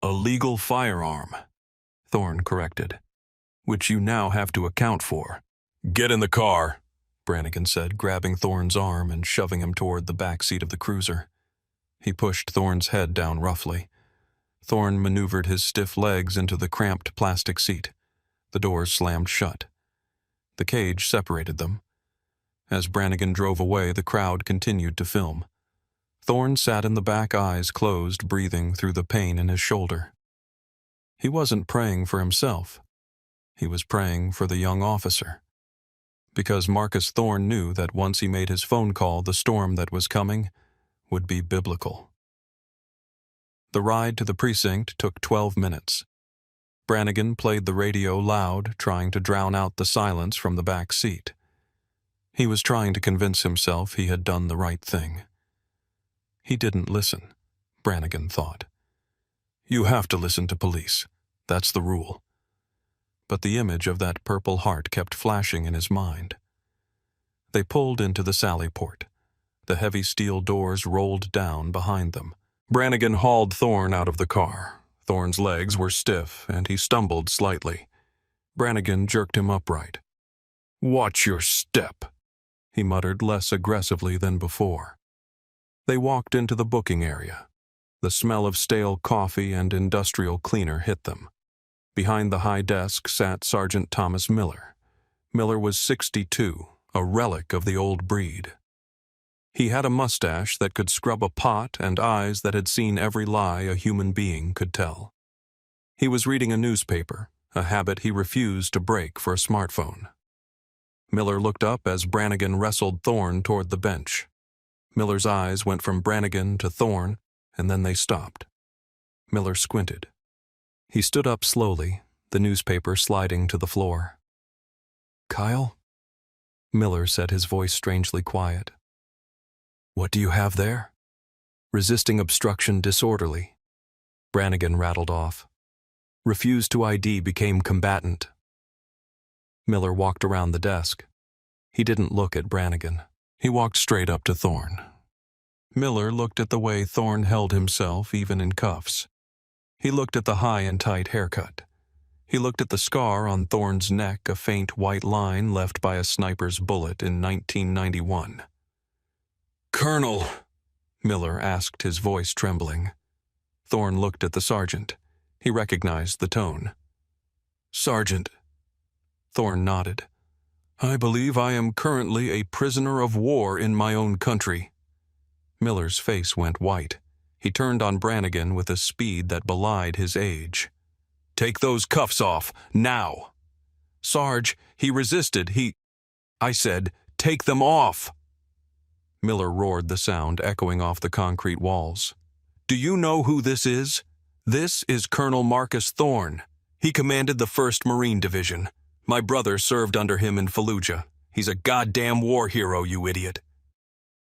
S3: A legal firearm, Thorne corrected, which you now have to account for. Get in the car, Brannigan said, grabbing Thorne's arm and shoving him toward the back seat of the cruiser. He pushed Thorne's head down roughly. Thorne maneuvered his stiff legs into the cramped plastic seat. The doors slammed shut. The cage separated them. As Brannigan drove away, the crowd continued to film. Thorne sat in the back, eyes closed, breathing through the pain in his shoulder. He wasn't praying for himself. He was praying for the young officer. Because Marcus Thorne knew that once he made his phone call, the storm that was coming would be biblical. The ride to the precinct took 12 minutes. Brannigan played the radio loud, trying to drown out the silence from the back seat. He was trying to convince himself he had done the right thing. He didn't listen, Brannigan thought. You have to listen to police. That's the rule. But the image of that Purple Heart kept flashing in his mind. They pulled into the sally port. The heavy steel doors rolled down behind them. Brannigan hauled Thorne out of the car. Thorne's legs were stiff, and he stumbled slightly. Brannigan jerked him upright. Watch your step, he muttered less aggressively than before. They walked into the booking area. The smell of stale coffee and industrial cleaner hit them. Behind the high desk sat Sergeant Thomas Miller. Miller was 62, a relic of the old breed. He had a mustache that could scrub a pot and eyes that had seen every lie a human being could tell. He was reading a newspaper, a habit he refused to break for a smartphone. Miller looked up as Brannigan wrestled Thorne toward the bench. Miller's eyes went from Brannigan to Thorne, and then they stopped. Miller squinted. He stood up slowly, the newspaper sliding to the floor. Kyle? Miller said, his voice strangely quiet. What do you have there? Resisting obstruction disorderly. Brannigan rattled off. Refused to ID became combatant. Miller walked around the desk. He didn't look at Brannigan. He walked straight up to Thorne. Miller looked at the way Thorne held himself even in cuffs. He looked at the high and tight haircut. He looked at the scar on Thorne's neck, a faint white line left by a sniper's bullet in 1991. "Colonel," Miller asked, his voice trembling. Thorne looked at the sergeant. He recognized the tone. "Sergeant." Thorne nodded. "I believe I am currently a prisoner of war in my own country." Miller's face went white. He turned on Brannigan with a speed that belied his age. "Take those cuffs off, now!" "Sarge, he resisted, I said, take them off!" Miller roared, the sound echoing off the concrete walls. "Do you know who this is? This is Colonel Marcus Thorne. He commanded the 1st Marine Division. My brother served under him in Fallujah. He's a goddamn war hero, you idiot."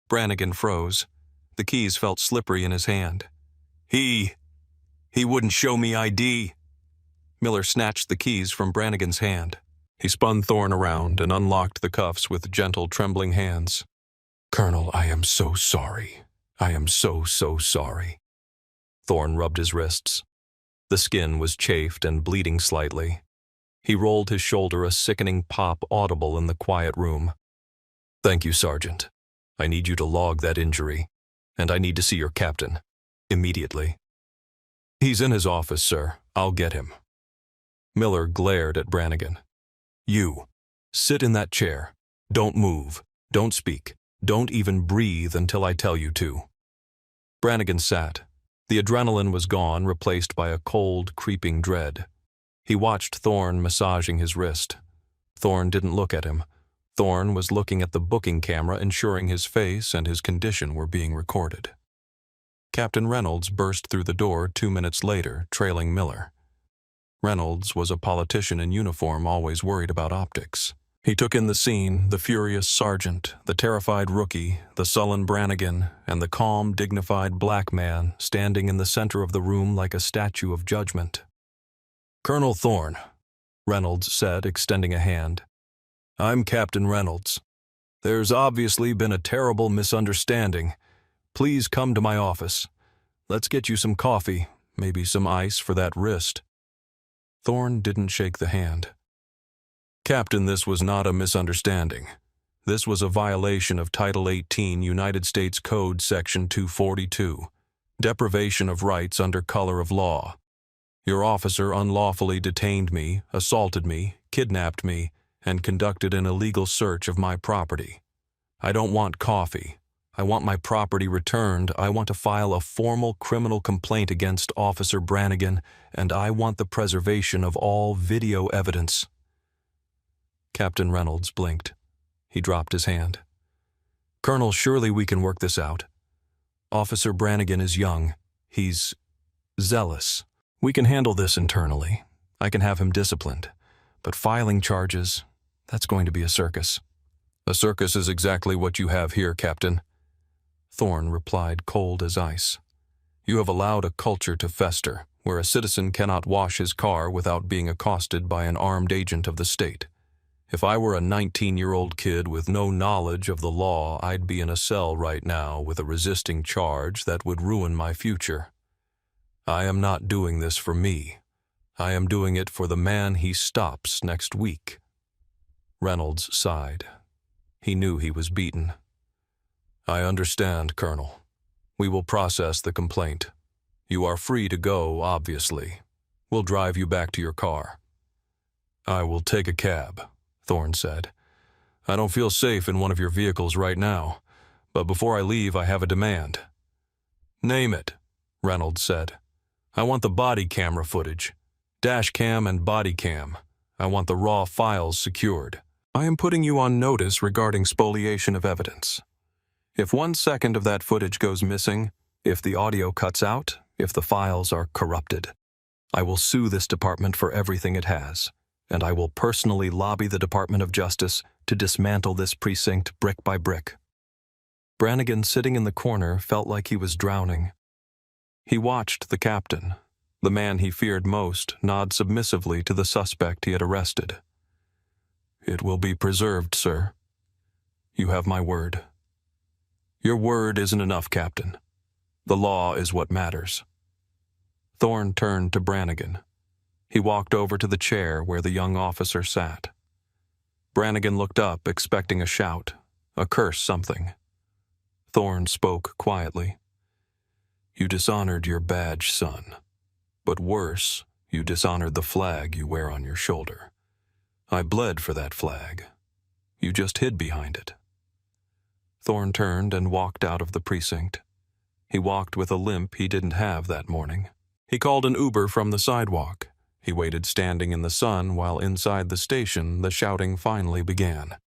S3: Brannigan froze. The keys felt slippery in his hand. He wouldn't show me ID." Miller snatched the keys from Brannigan's hand. He spun Thorne around and unlocked the cuffs with gentle, trembling hands. "Colonel, I am so sorry. I am so sorry." Thorne rubbed his wrists. The skin was chafed and bleeding slightly. He rolled his shoulder, a sickening pop audible in the quiet room. "Thank you, Sergeant. I need you to log that injury, and I need to see your captain. Immediately." "He's in his office, sir. I'll get him." Miller glared at Brannigan. "You, sit in that chair. Don't move. Don't speak. Don't even breathe until I tell you to." Brannigan sat. The adrenaline was gone, replaced by a cold, creeping dread. He watched Thorne massaging his wrist. Thorne didn't look at him. Thorne was looking at the booking camera, ensuring his face and his condition were being recorded. Captain Reynolds burst through the door 2 minutes later, trailing Miller. Reynolds was a politician in uniform, always worried about optics. He took in the scene, the furious sergeant, the terrified rookie, the sullen Brannigan, and the calm, dignified black man standing in the center of the room like a statue of judgment. "Colonel Thorne," Reynolds said, extending a hand. "I'm Captain Reynolds. There's obviously been a terrible misunderstanding. Please come to my office. Let's get you some coffee, maybe some ice for that wrist." Thorne didn't shake the hand. "Captain, this was not a misunderstanding. This was a violation of Title 18 United States Code Section 242, deprivation of rights under color of law. Your officer unlawfully detained me, assaulted me, kidnapped me, and conducted an illegal search of my property. I don't want coffee. I want my property returned. I want to file a formal criminal complaint against Officer Brannigan, and I want the preservation of all video evidence." Captain Reynolds blinked. He dropped his hand. "Colonel, surely we can work this out. Officer Brannigan is young. He's zealous. We can handle this internally. I can have him disciplined. But filing charges, that's going to be a circus." "A circus is exactly what you have here, Captain," Thorne replied, cold as ice. "You have allowed a culture to fester, where a citizen cannot wash his car without being accosted by an armed agent of the state. If I were a 19-year-old kid with no knowledge of the law, I'd be in a cell right now with a resisting charge that would ruin my future. I am not doing this for me. I am doing it for the man he stops next week." Reynolds sighed. He knew he was beaten. "I understand, Colonel. We will process the complaint. You are free to go, obviously. We'll drive you back to your car." "I will take a cab," Thorne said. "I don't feel safe in one of your vehicles right now, but before I leave I have a demand." "Name it," Reynolds said. "I want the body camera footage. Dash cam and body cam. I want the raw files secured. I am putting you on notice regarding spoliation of evidence. If 1 second of that footage goes missing, if the audio cuts out, if the files are corrupted, I will sue this department for everything it has, and I will personally lobby the Department of Justice to dismantle this precinct brick by brick." Brannigan, sitting in the corner, felt like he was drowning. He watched the captain. The man he feared most nodded submissively to the suspect he had arrested. "It will be preserved, sir. You have my word." "Your word isn't enough, Captain. The law is what matters." Thorne turned to Brannigan. He walked over to the chair where the young officer sat. Brannigan looked up, expecting a shout, a curse something. Thorne spoke quietly. "You dishonored your badge, son. But worse, you dishonored the flag you wear on your shoulder. I bled for that flag. You just hid behind it." Thorne turned and walked out of the precinct. He walked with a limp he didn't have that morning. He called an Uber from the sidewalk. He waited standing in the sun while inside the station the shouting finally began.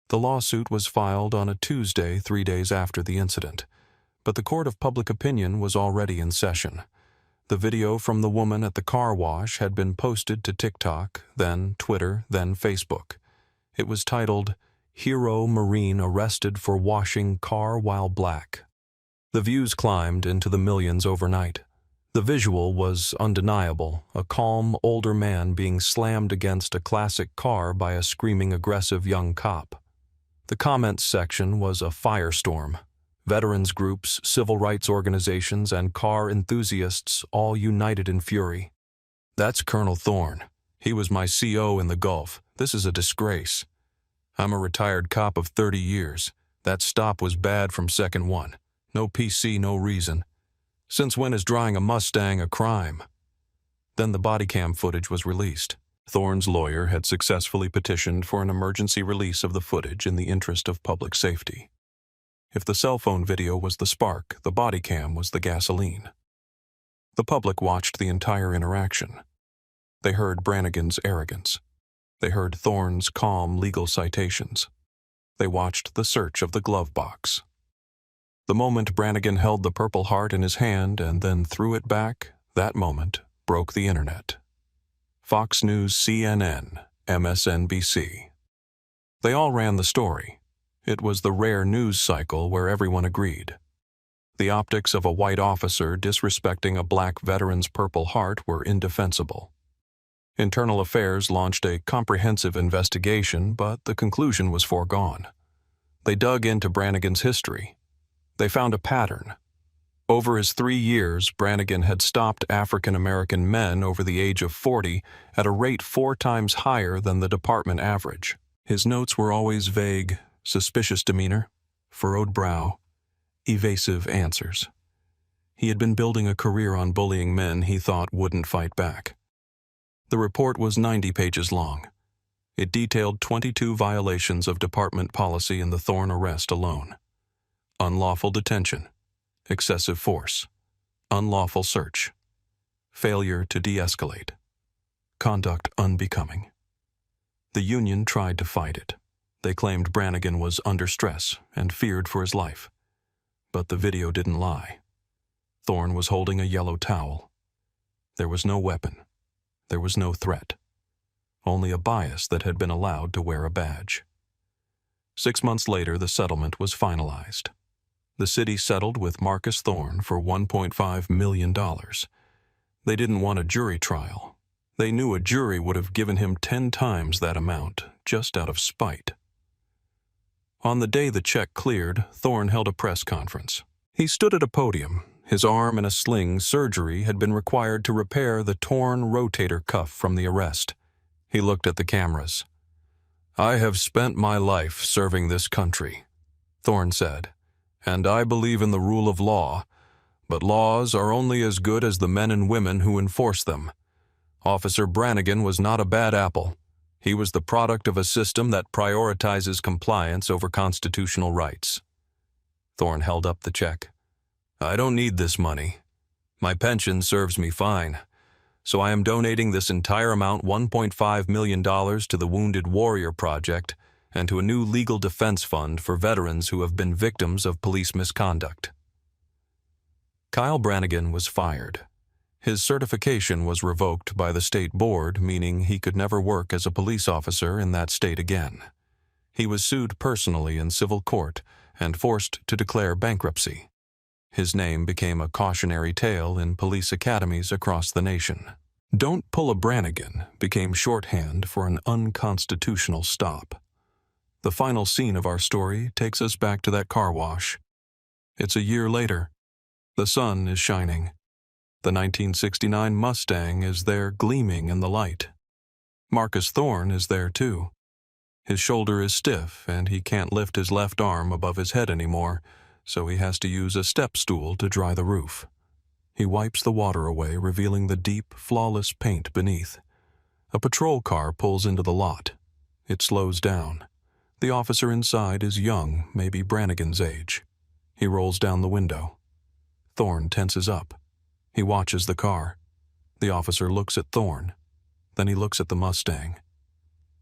S3: The lawsuit was filed on a Tuesday 3 days after the incident, but the court of public opinion was already in session. The video from the woman at the car wash had been posted to TikTok, then Twitter, then Facebook. It was titled, "Hero Marine Arrested for Washing Car While Black." The views climbed into the millions overnight. The visual was undeniable, a calm, older man being slammed against a classic car by a screaming, aggressive young cop. The comments section was a firestorm. Veterans groups, civil rights organizations, and car enthusiasts all united in fury. "That's Colonel Thorne. He was my CO in the Gulf. This is a disgrace. I'm a retired cop of 30 years. That stop was bad from second one. No PC, no reason. Since when is drying a Mustang a crime?" Then the body cam footage was released. Thorne's lawyer had successfully petitioned for an emergency release of the footage in the interest of public safety. If the cell phone video was the spark, the body cam was the gasoline. The public watched the entire interaction. They heard Brannigan's arrogance. They heard Thorne's calm legal citations. They watched the search of the glove box. The moment Brannigan held the Purple Heart in his hand and then threw it back, that moment broke the internet. Fox News, CNN, MSNBC. They all ran the story. It was the rare news cycle where everyone agreed. The optics of a white officer disrespecting a black veteran's Purple Heart were indefensible. Internal Affairs launched a comprehensive investigation, but the conclusion was foregone. They dug into Brannigan's history. They found a pattern. Over his 3 years, Brannigan had stopped African American men over the age of 40 at a rate 4 times higher than the department average. His notes were always vague, suspicious demeanor, furrowed brow, evasive answers. He had been building a career on bullying men he thought wouldn't fight back. The report was 90 pages long. It detailed 22 violations of department policy in the Thorne arrest alone. Unlawful detention, excessive force, unlawful search, failure to de-escalate, conduct unbecoming. The union tried to fight it. They claimed Brannigan was under stress and feared for his life. But the video didn't lie. Thorne was holding a yellow towel. There was no weapon. There was no threat. Only a bias that had been allowed to wear a badge. 6 months later, the settlement was finalized. The city settled with Marcus Thorne for $1.5 million. They didn't want a jury trial. They knew a jury would have given him 10 times that amount, just out of spite. On the day the check cleared, Thorne held a press conference. He stood at a podium. His arm in a sling. Surgery had been required to repair the torn rotator cuff from the arrest. He looked at the cameras. "I have spent my life serving this country," Thorne said, "and I believe in the rule of law, but laws are only as good as the men and women who enforce them. Officer Brannigan was not a bad apple. He was the product of a system that prioritizes compliance over constitutional rights." Thorne held up the check. "I don't need this money. My pension serves me fine. So I am donating this entire amount, $1.5 million, to the Wounded Warrior Project and to a new legal defense fund for veterans who have been victims of police misconduct." Kyle Brannigan was fired. His certification was revoked by the state board, meaning he could never work as a police officer in that state again. He was sued personally in civil court and forced to declare bankruptcy. His name became a cautionary tale in police academies across the nation. "Don't pull a Brannigan" became shorthand for an unconstitutional stop. The final scene of our story takes us back to that car wash. It's a year later. The sun is shining. The 1969 Mustang is there gleaming in the light. Marcus Thorne is there too. His shoulder is stiff and he can't lift his left arm above his head anymore, so he has to use a step stool to dry the roof. He wipes the water away, revealing the deep, flawless paint beneath. A patrol car pulls into the lot. It slows down. The officer inside is young, maybe Brannigan's age. He rolls down the window. Thorne tenses up. He watches the car. The officer looks at Thorne. Then he looks at the Mustang.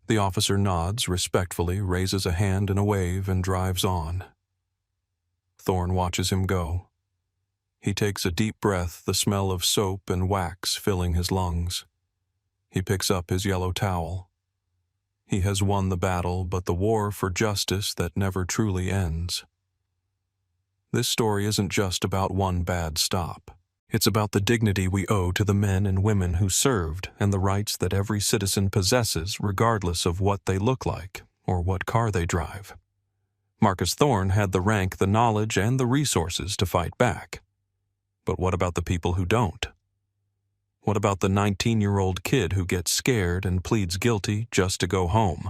S3: The officer nods respectfully, raises a hand in a wave, and drives on. Thorne watches him go. He takes a deep breath, the smell of soap and wax filling his lungs. He picks up his yellow towel. He has won the battle, but the war for justice that never truly ends. This story isn't just about one bad stop. It's about the dignity we owe to the men and women who served and the rights that every citizen possesses regardless of what they look like or what car they drive. Marcus Thorne had the rank, the knowledge, and the resources to fight back. But what about the people who don't? What about the 19-year-old kid who gets scared and pleads guilty just to go home?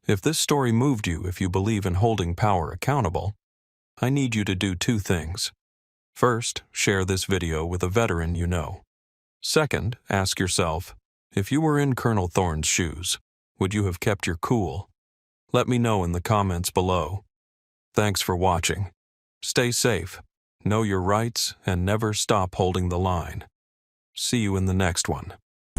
S3: If this story moved you, if you believe in holding power accountable, I need you to do two things. First, share this video with a veteran you know. Second, ask yourself, if you were in Colonel Thorne's shoes, would you have kept your cool? Let me know in the comments below. Thanks for watching. Stay safe, know your rights, and never stop holding the line. See you in the next one.